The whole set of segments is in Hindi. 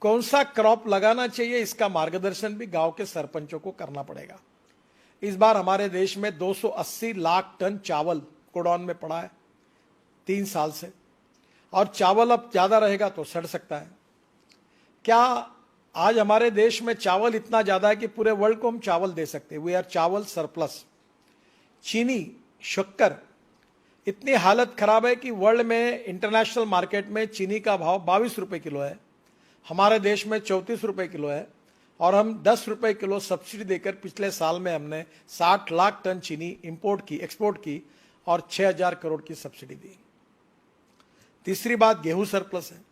कौन सा क्रॉप लगाना चाहिए, इसका मार्गदर्शन भी गांव के सरपंचों को करना पड़ेगा। इस बार हमारे देश में 280 लाख टन चावल गोडाउन में पड़ा है 3 साल से, और चावल अब ज्यादा रहेगा तो सड़ सकता है। क्या आज हमारे देश में चावल इतना ज्यादा है कि पूरे वर्ल्ड को हम चावल दे सकते हैं? वी आर चावल सरप्लस। चीनी, शक्कर, इतनी हालत खराब है कि वर्ल्ड में इंटरनेशनल मार्केट में चीनी का भाव 22 रुपए किलो है, हमारे देश में 34 रुपए किलो है, और हम 10 रुपए किलो सब्सिडी देकर पिछले साल में हमने 60 लाख टन चीनी एक्सपोर्ट की और 6000 करोड़ की सब्सिडी दी। तीसरी बात, गेहूं सरप्लस है,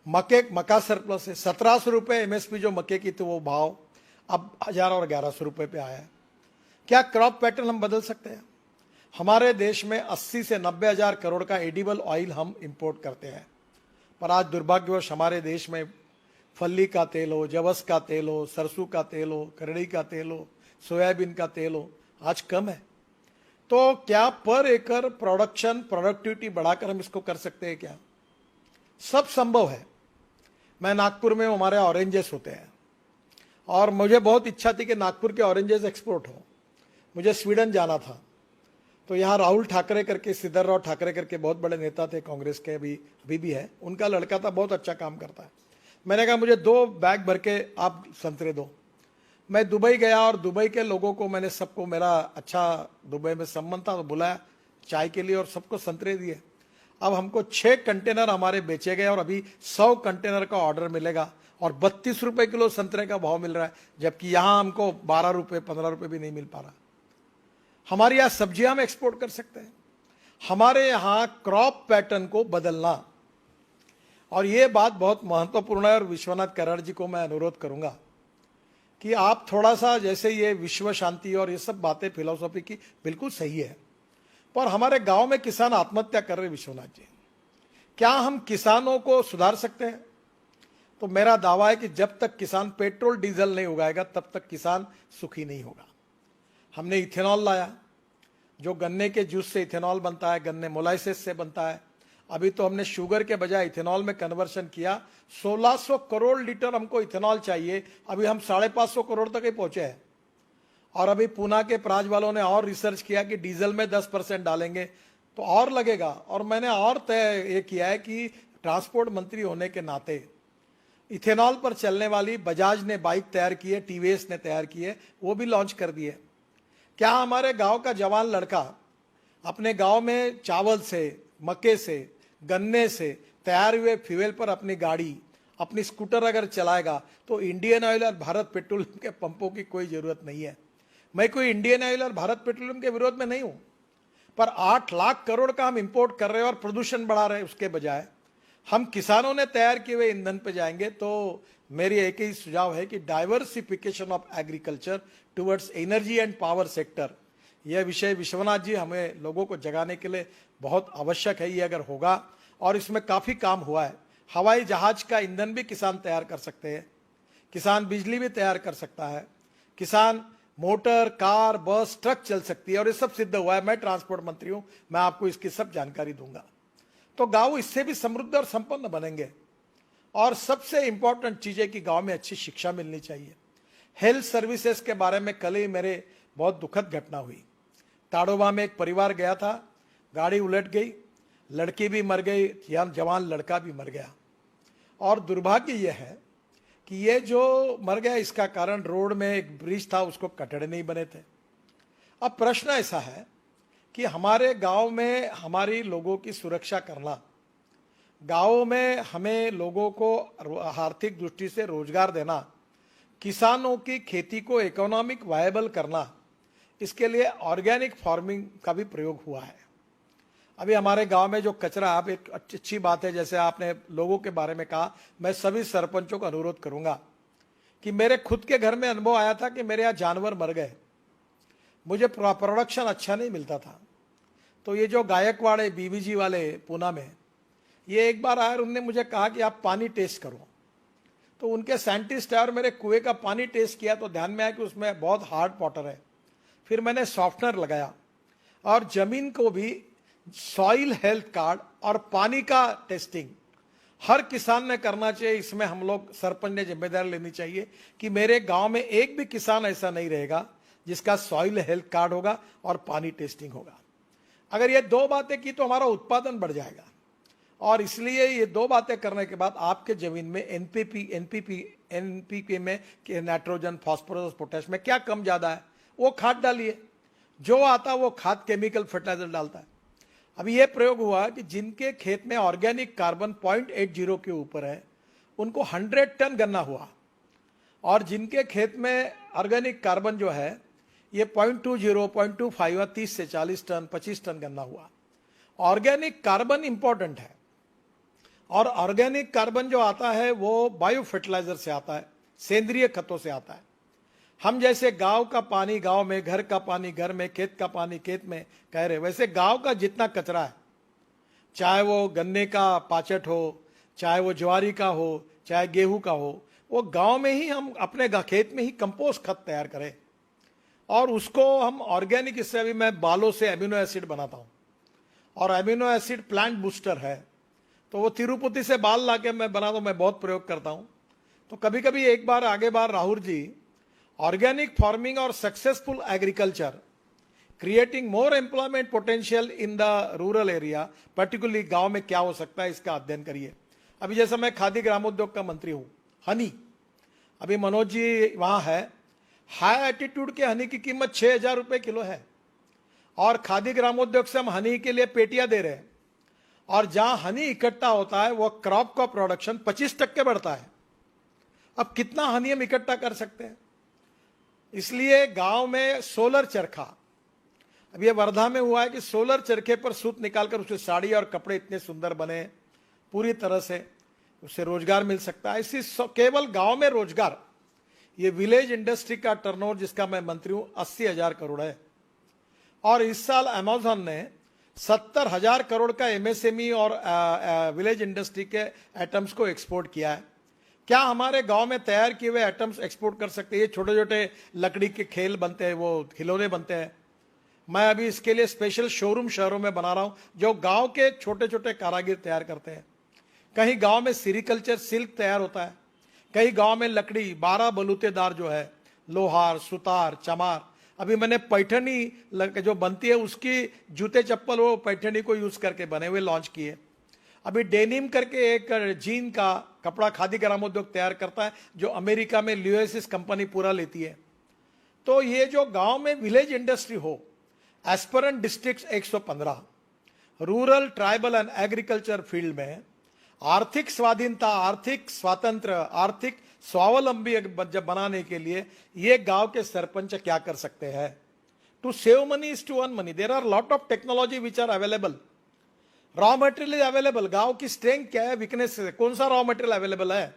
मक्का सरप्लस है। 1700 रुपए एमएसपी जो मक्के की थी वो भाव अब 1000 और 1100 रुपए पे आया है। क्या क्रॉप पैटर्न हम बदल सकते हैं? हमारे देश में 80 से 90 हजार करोड़ का एडिबल ऑयल हम इंपोर्ट करते हैं, पर आज दुर्भाग्यवश हमारे देश में फल्ली का तेल हो, जवस का तेल हो, सरसों का तेल हो, करड़ी का तेल हो, सोयाबीन का तेल हो, आज कम है। तो क्या पर एकड़ प्रोडक्टिविटी बढ़ाकर हम इसको कर सकते हैं क्या? सब संभव है। मैं नागपुर में, हमारे ऑरेंजेस होते हैं, और मुझे बहुत इच्छा थी कि नागपुर के ऑरेंजेस एक्सपोर्ट हो। मुझे स्वीडन जाना था, तो यहाँ राहुल ठाकरे करके, सिद्धरराव ठाकरे करके बहुत बड़े नेता थे कांग्रेस के, अभी भी है, उनका लड़का था, बहुत अच्छा काम करता है। मैंने कहा मुझे 2 बैग भर के आप संतरे दो। मैं दुबई गया और दुबई के लोगों को मैंने सबको, मेरा अच्छा दुबई में संबंध था, तो बुलाया चाय के लिए और सबको संतरे दिए। अब हमको 6 कंटेनर हमारे बेचे गए और अभी 100 कंटेनर का ऑर्डर मिलेगा, और 32 रुपए किलो संतरे का भाव मिल रहा है, जबकि यहां हमको 12 रुपए 15 रुपए भी नहीं मिल पा रहा। हमारे यहां सब्जियां हम एक्सपोर्ट कर सकते हैं। हमारे यहां क्रॉप पैटर्न को बदलना, और यह बात बहुत महत्वपूर्ण है, और विश्वनाथ कराड़ जी को मैं अनुरोध करूंगा कि आप थोड़ा सा, जैसे ये विश्व शांति और ये सब बातें फिलोसॉफी की बिल्कुल सही है, पर हमारे गांव में किसान आत्महत्या कर रहे। विश्वनाथ जी, क्या हम किसानों को सुधार सकते हैं? तो मेरा दावा है कि जब तक किसान पेट्रोल डीजल नहीं उगाएगा तब तक किसान सुखी नहीं होगा। हमने इथेनॉल लाया, जो गन्ने के जूस से इथेनॉल बनता है, गन्ने मोलाइसिस से बनता है। अभी तो हमने शुगर के बजाय इथेनॉल में कन्वर्शन किया। 1600 करोड़ लीटर हमको इथेनॉल चाहिए, अभी हम 550 करोड़ तक ही पहुंचे हैं। और अभी पूना के प्राज वालों ने और रिसर्च किया कि डीजल में 10% डालेंगे तो और लगेगा। और मैंने और तय ये किया है कि ट्रांसपोर्ट मंत्री होने के नाते इथेनॉल पर चलने वाली बजाज ने बाइक तैयार की है, टीवीएस ने तैयार की है, वो भी लॉन्च कर दी है। क्या हमारे गांव का जवान लड़का अपने गांव में चावल से, मक्के से, गन्ने से तैयार हुए फ्यूल पर अपनी गाड़ी, अपनी स्कूटर अगर चलाएगा तो इंडियन ऑयल और भारत पेट्रोलियम के पंपों की कोई जरूरत नहीं है। मैं कोई इंडियन ऑयल और भारत पेट्रोलियम के विरोध में नहीं हूं, पर 8 लाख करोड़ का हम इंपोर्ट कर रहे हैं और प्रदूषण बढ़ा रहे हैं। उसके बजाय हम किसानों ने तैयार किए हुए ईंधन पे जाएंगे। तो मेरी एक ही सुझाव है कि diversification of agriculture towards energy and power sector, यह विषय विश्वनाथ जी हमें लोगों को जगाने के लिए बहुत आवश्यक है। ये अगर होगा, और इसमें काफी काम हुआ है, हवाई जहाज का ईंधन भी किसान तैयार कर सकते हैं, किसान बिजली भी तैयार कर सकता है, किसान मोटर, कार, बस, ट्रक चल सकती है, और ये सब सिद्ध हुआ है। मैं ट्रांसपोर्ट मंत्री हूं, मैं आपको इसकी सब जानकारी दूंगा। तो गांव इससे भी समृद्ध और संपन्न बनेंगे। और सबसे इंपॉर्टेंट चीज है कि गांव में अच्छी शिक्षा मिलनी चाहिए। हेल्थ सर्विसेज के बारे में कल ही मेरे बहुत दुखद घटना हुई। ताड़ोबा में एक परिवार गया था, गाड़ी उलट गई, लड़की भी मर गई, जवान लड़का भी मर गया। और दुर्भाग्य यह है कि ये जो मर गया, इसका कारण रोड में एक ब्रिज था, उसको कटड़े नहीं बने थे। अब प्रश्न ऐसा है कि हमारे गांव में हमारी लोगों की सुरक्षा करना, गांव में हमें लोगों को आर्थिक दृष्टि से रोजगार देना, किसानों की खेती को इकोनॉमिक वायबल करना, इसके लिए ऑर्गेनिक फार्मिंग का भी प्रयोग हुआ है। अभी हमारे गांव में जो कचरा, आप एक अच्छी बात है, जैसे आपने लोगों के बारे में कहा, मैं सभी सरपंचों को अनुरोध करूंगा कि मेरे खुद के घर में अनुभव आया था कि मेरे यहाँ जानवर मर गए, मुझे प्रोडक्शन अच्छा नहीं मिलता था। तो ये जो गायकवाड़ है, बीवीजी वाले पूना में, ये एक बार आए, उन्होंने मुझे कहा कि आप पानी टेस्ट करो। तो उनके साइंटिस्ट है और मेरे कुएं का पानी टेस्ट किया तो ध्यान में आया कि उसमें बहुत हार्ड वाटर है। फिर मैंने सॉफ्टनर लगाया और जमीन को भी सॉइल हेल्थ कार्ड और पानी का टेस्टिंग हर किसान ने करना चाहिए। इसमें हम लोग सरपंच ने जिम्मेदारी लेनी चाहिए कि मेरे गांव में एक भी किसान ऐसा नहीं रहेगा जिसका सॉइल हेल्थ कार्ड होगा और पानी टेस्टिंग होगा। अगर ये दो बातें की तो हमारा उत्पादन बढ़ जाएगा। और इसलिए ये दो बातें करने के बाद आपके जमीन में एनपीपी में नाइट्रोजन, फास्फोरस, पोटेश में क्या कम ज्यादा है वो खाद डालिए। जो आता वो खाद केमिकल फर्टिलाइजर डालता है। अभी ये प्रयोग हुआ कि जिनके खेत में ऑर्गेनिक कार्बन 0.80 के ऊपर है उनको 100 टन गन्ना हुआ, और जिनके खेत में ऑर्गेनिक कार्बन जो है ये 0.20, 0.25 30 से 40 टन, 25 टन गन्ना हुआ। ऑर्गेनिक कार्बन इंपॉर्टेंट है, और ऑर्गेनिक कार्बन जो आता है वो बायो फर्टिलाइजर से आता है, सेंद्रीय खतों से आता है। हम जैसे गांव का पानी गांव में, घर का पानी घर में, खेत का पानी खेत में कह रहे, वैसे गांव का जितना कचरा है, चाहे वो गन्ने का पाचट हो, चाहे वो ज्वारी का हो, चाहे गेहूं का हो, वो गांव में ही हम अपने खेत में ही कंपोस्ट खत तैयार करें और उसको हम ऑर्गेनिक, इससे अभी मैं बालों से अमीनो एसिड बनाता हूं, और अमीनो एसिड प्लांट बूस्टर है, तो वो तिरुपति से बाल लाके मैं बनाता हूं, मैं बहुत प्रयोग करता हूं। तो कभी कभी एक बार आगे बार राहुल जी, ऑर्गेनिक फार्मिंग और successful agriculture creating more employment potential in the rural area, particularly गांव में क्या हो सकता है इसका अध्ययन करिए। अभी जैसे मैं खादी ग्रामोद्योग का मंत्री हूं, हनी, अभी मनोज जी वहां है, हाई एटीट्यूड के हनी की कीमत 6,000 रुपए किलो है, और खादी ग्रामोद्योग से हम हनी के लिए पेटियां दे रहे हैं, और जहां हनी इकट्ठा होता है वो क्रॉप का प्रोडक्शन 25% बढ़ता है। अब कितना हनी हम इकट्ठा कर सकते हैं? इसलिए गांव में सोलर चरखा, अब ये वर्धा में हुआ है कि सोलर चरखे पर सूत निकालकर उससे साड़ी और कपड़े इतने सुंदर बने, पूरी तरह से उससे रोजगार मिल सकता है। इसी केवल गांव में रोजगार, ये विलेज इंडस्ट्री का टर्नओवर जिसका मैं मंत्री हूं 80,000 करोड़ है, और इस साल अमेज़न ने 70,000 करोड़ का एमएसएमई और विलेज इंडस्ट्री के आइटम्स को एक्सपोर्ट किया है। क्या हमारे गांव में तैयार किए हुए आइटम्स एक्सपोर्ट कर सकते हैं? ये छोटे छोटे लकड़ी के खेल बनते हैं, वो खिलौने बनते हैं। मैं अभी इसके लिए स्पेशल शोरूम शहरों में बना रहा हूं जो गांव के छोटे छोटे कारागिर तैयार करते हैं। कहीं गांव में सीरीकल्चर सिल्क तैयार होता है, कहीं गांव में लकड़ी 12 बलूतेदार जो है, लोहार, सुतार, चमार। अभी मैंने पैठनी जो बनती है उसकी जूते चप्पल वो पैठनी को यूज करके बने हुए लॉन्च किए। अभी डेनिम करके एक जीन का कपड़ा खादी ग्रामोद्योग तैयार करता है जो अमेरिका में ल्यूएसिस कंपनी पूरा लेती है। तो ये जो गांव में विलेज इंडस्ट्री हो, aspirant district 115, rural, tribal and agriculture field में आर्थिक स्वाधीनता, आर्थिक स्वातंत्र, आर्थिक स्वावलंबी जब बनाने के लिए ये गांव के सरपंच क्या कर सकते हैं? To save money is to earn money. There are lot of technology which are available, raw material is available. गांव की स्ट्रेंथ क्या है, वीकनेस है, कौन सा रॉ मटेरियल अवेलेबल है,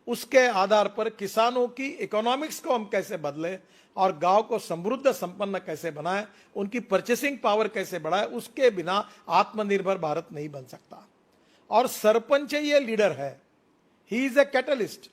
उसके आधार पर किसानों की इकोनॉमिक्स को हम कैसे बदले और गांव को समृद्ध संपन्न कैसे बनाए, उनकी परचेसिंग पावर कैसे बढ़ाए, उसके बिना आत्मनिर्भर भारत नहीं बन सकता। और सरपंच ये लीडर है, ही इज ए कैटलिस्ट।